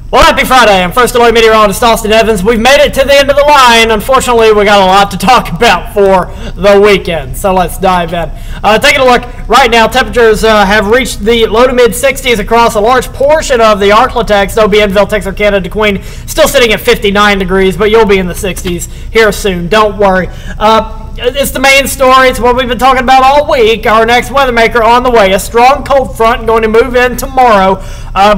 Well, happy Friday. I'm First Alert Meteorologist Austin Evans. We've made it to the end of the line. Unfortunately, we got a lot to talk about for the weekend, so let's dive in. Taking a look right now, temperatures have reached the low to mid 60s across a large portion of the Arklatex, though Bienville, Texarkana, DeQueen still sitting at 59 degrees, but you'll be in the 60s here soon. Don't worry. It's the main story. It's what we've been talking about all week. Our next weather maker on the way. A strong cold front going to move in tomorrow,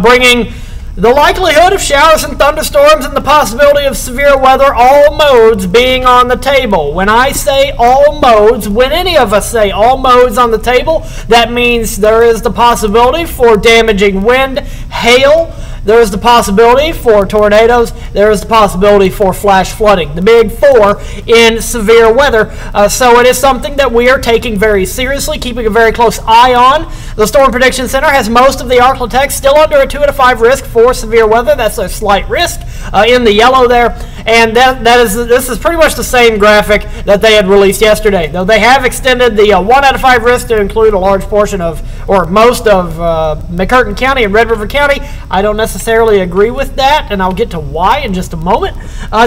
bringing the likelihood of showers and thunderstorms and the possibility of severe weather, all modes being on the table. When I say all modes, when any of us say all modes on the table, that means there is the possibility for damaging wind, hail, there is the possibility for tornadoes, there is the possibility for flash flooding. The big four in severe weather. So it is something that we are taking very seriously, keeping a very close eye on. The Storm Prediction Center has most of the Arklatex still under a 2 out of 5 risk for severe weather. That's a slight risk in the yellow there. And this is pretty much the same graphic that they had released yesterday. Though they have extended the 1 out of 5 risk to include a large portion of, or most of, McCurtain County and Red River County. I don't necessarily agree with that, and I'll get to why in just a moment.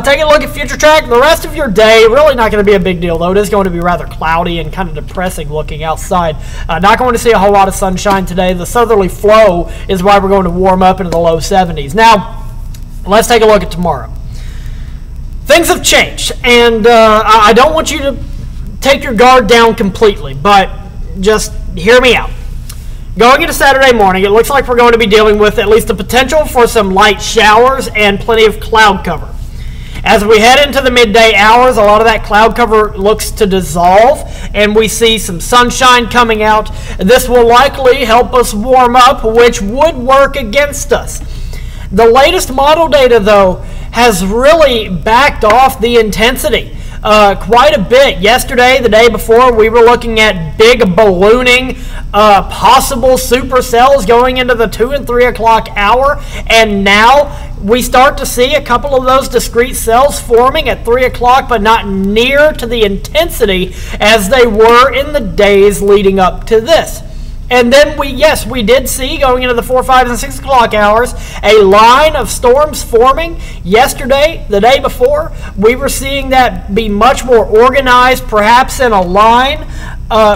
Taking a look at future track, the rest of your day, really not going to be a big deal, though. It is going to be rather cloudy and kind of depressing looking outside. Not going to see a whole lot of sunshine today. The southerly flow is why we're going to warm up into the low 70s. Now, let's take a look at tomorrow. Things have changed, and I don't want you to take your guard down completely, but just hear me out. Going into Saturday morning, it looks like we're going to be dealing with at least the potential for some light showers and plenty of cloud cover. As we head into the midday hours, a lot of that cloud cover looks to dissolve, and we see some sunshine coming out. This will likely help us warm up, which would work against us. The latest model data, though, has really backed off the intensity quite a bit. Yesterday, the day before, we were looking at big ballooning possible supercells going into the 2 and 3 o'clock hour, and now we start to see a couple of those discrete cells forming at 3 o'clock, but not near to the intensity as they were in the days leading up to this. And then we did see, going into the 4, 5, and 6 o'clock hours, a line of storms forming. Yesterday, the day before, we were seeing that be much more organized, perhaps in a line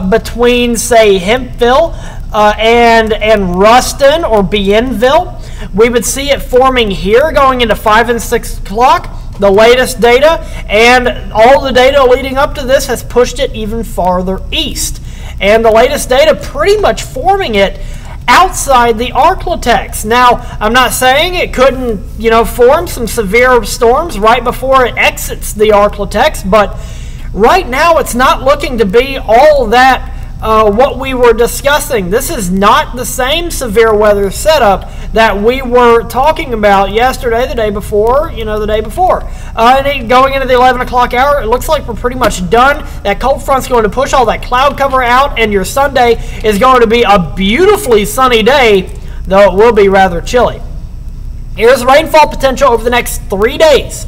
between, say, Hempville and Ruston or Bienville. We would see it forming here going into 5 and 6 o'clock. The latest data and all the data leading up to this has pushed it even farther east. And the latest data pretty much forming it outside the Arklatex. Now, I'm not saying it couldn't, form some severe storms right before it exits the Arklatex, but right now it's not looking to be all that what we were discussing. This is not the same severe weather setup that we were talking about yesterday, the day before, and going into the 11 o'clock hour, it looks like we're pretty much done. That cold front's going to push all that cloud cover out, and your Sunday is going to be a beautifully sunny day, though it will be rather chilly. Here's rainfall potential over the next 3 days.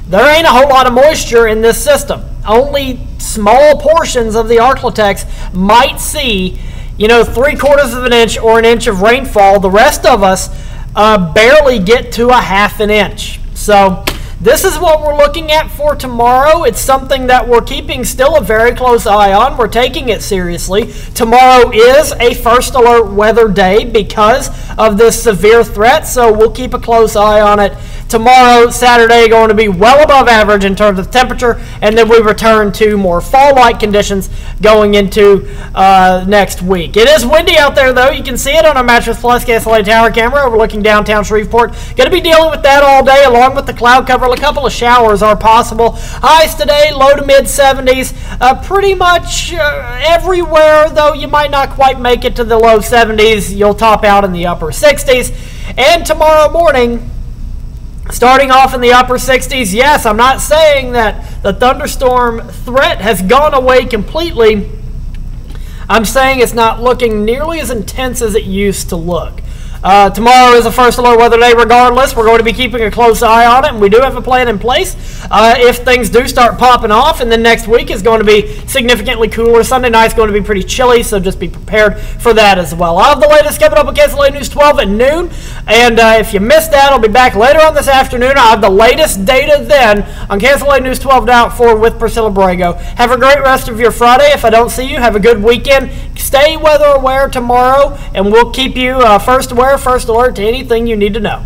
There ain't a whole lot of moisture in this system. Only small portions of the Arklatex might see, 3/4 of an inch or an inch of rainfall. The rest of us barely get to a 1/2 an inch. So this is what we're looking at for tomorrow. It's something that we're keeping still a very close eye on. We're taking it seriously. Tomorrow is a first alert weather day because of this severe threat, so we'll keep a close eye on it. Tomorrow, Saturday, going to be well above average in terms of temperature, and then we return to more fall-like conditions going into next week. It is windy out there, though. You can see it on our Mattress Plus Gaslight Tower camera overlooking downtown Shreveport. Going to be dealing with that all day, along with the cloud cover. A couple of showers are possible. Highs today, low to mid 70s. Pretty much everywhere, though you might not quite make it to the low 70s. You'll top out in the upper 60s. And tomorrow morning, starting off in the upper 60s, yes, I'm not saying that the thunderstorm threat has gone away completely. I'm saying it's not looking nearly as intense as it used to look. Tomorrow is a first alert weather day regardless. We're going to be keeping a close eye on it, and we do have a plan in place. If things do start popping off, and then next week is going to be significantly cooler. Sunday night's going to be pretty chilly, so just be prepared for that as well. I'll have the latest coming up with KSLA News 12 at noon, and if you missed that, I'll be back later on this afternoon. I'll have the latest data then on KSLA News 12 now at 4 with Priscilla Borrego. Have a great rest of your Friday. If I don't see you, have a good weekend. Stay weather aware tomorrow, and we'll keep you first aware, first alert to anything you need to know.